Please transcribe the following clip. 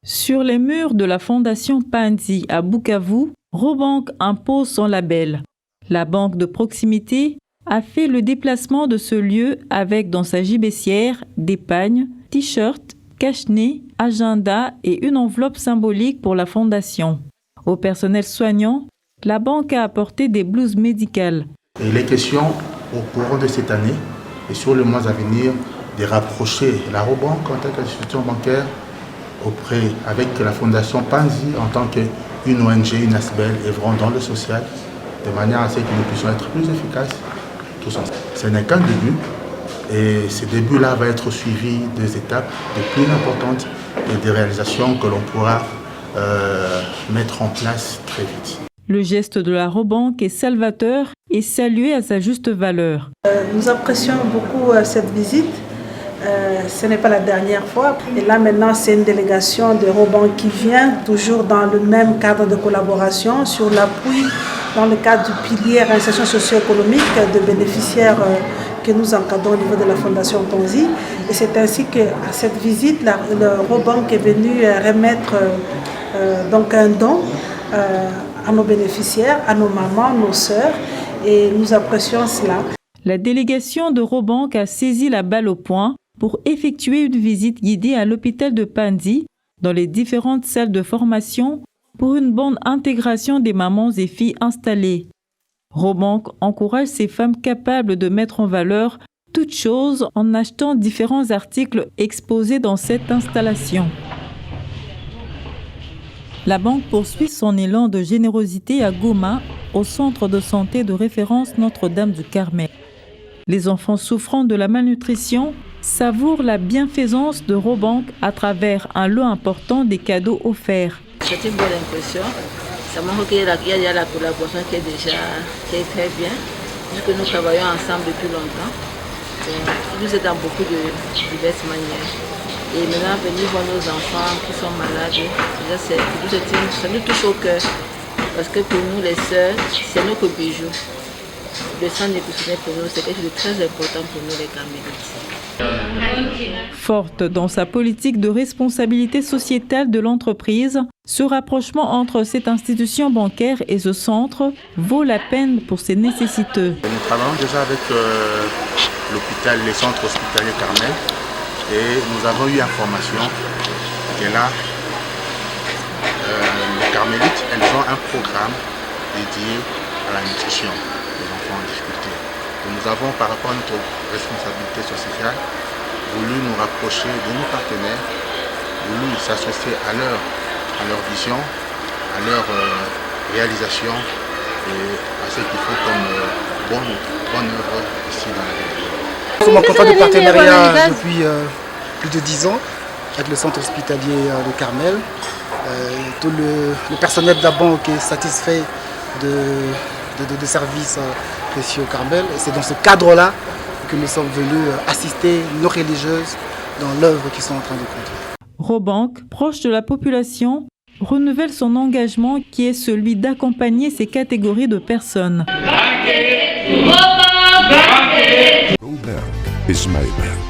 Sur les murs de la Fondation Panzi à Bukavu, Robank impose son label. La banque de proximité a fait le déplacement de ce lieu avec dans sa gibecière des pagnes, t-shirts, cache-nez, agenda et une enveloppe symbolique pour la fondation. Au personnel soignant, la banque a apporté des blouses médicales. Et les questions au cours de cette année et sur les mois à venir de rapprocher la Robank en tant qu'institution bancaire avec la Fondation Panzi en tant qu'une ONG, une ASBEL œuvrant dans le social, de manière à ce que nous puissions être plus efficaces tous ensemble. Ce n'est qu'un début et ce début-là va être suivi des étapes de plus importantes et des réalisations que l'on pourra mettre en place très vite. Le geste de la Robank est salvateur et salué à sa juste valeur. Nous apprécions beaucoup cette visite. Ce n'est pas la dernière fois. Et là maintenant, c'est une délégation de Robank qui vient, toujours dans le même cadre de collaboration, sur l'appui dans le cadre du pilier insertion socio-économique de bénéficiaires que nous encadrons au niveau de la Fondation Panzi. Et c'est ainsi qu'à cette visite, le Robank est venu remettre donc un don à nos bénéficiaires, à nos mamans, nos sœurs, et nous apprécions cela. La délégation de Robank a saisi la balle au poing pour effectuer une visite guidée à l'hôpital de Panzi, dans les différentes salles de formation, pour une bonne intégration des mamans et filles installées. Robank encourage ces femmes capables de mettre en valeur toutes choses en achetant différents articles exposés dans cette installation. La banque poursuit son élan de générosité à Goma, au centre de santé de référence Notre-Dame du Carmel. Les enfants souffrant de la malnutrition savourent la bienfaisance de Robank à travers un lot important des cadeaux offerts. C'est une bonne impression. Ça montre qu'il y a la collaboration qui est très bien, puisque nous travaillons ensemble depuis longtemps. Nous sommes dans beaucoup de diverses manières. Et maintenant, venir voir nos enfants qui sont malades, ça nous touche au cœur. Parce que pour nous, les sœurs, c'est notre bijou. Le sang décousuné pour nous, c'est quelque chose de très important pour nous, les Carmélites. Forte dans sa politique de responsabilité sociétale de l'entreprise, ce rapprochement entre cette institution bancaire et ce centre vaut la peine pour ses nécessiteux. Nous travaillons déjà avec l'hôpital, les centres hospitaliers Carmel. Et nous avons eu information que là, les Carmélites, elles ont un programme dédié à la nutrition des enfants en difficulté. Et nous avons, par rapport à notre responsabilité sociale, voulu nous rapprocher de nos partenaires, voulu s'associer à leur vision, à leur réalisation et à ce qu'ils font comme bonne œuvre ici dans la ville. Nous sommes en contrat de partenariat depuis plus de 10 ans avec le centre hospitalier de Carmel. Tout le personnel de la banque est satisfait de services précieux au Carmel. Et c'est dans ce cadre-là que nous sommes venus assister nos religieuses dans l'œuvre qu'ils sont en train de conduire. Robank, proche de la population, renouvelle son engagement qui est celui d'accompagner ces catégories de personnes. Is Maybank.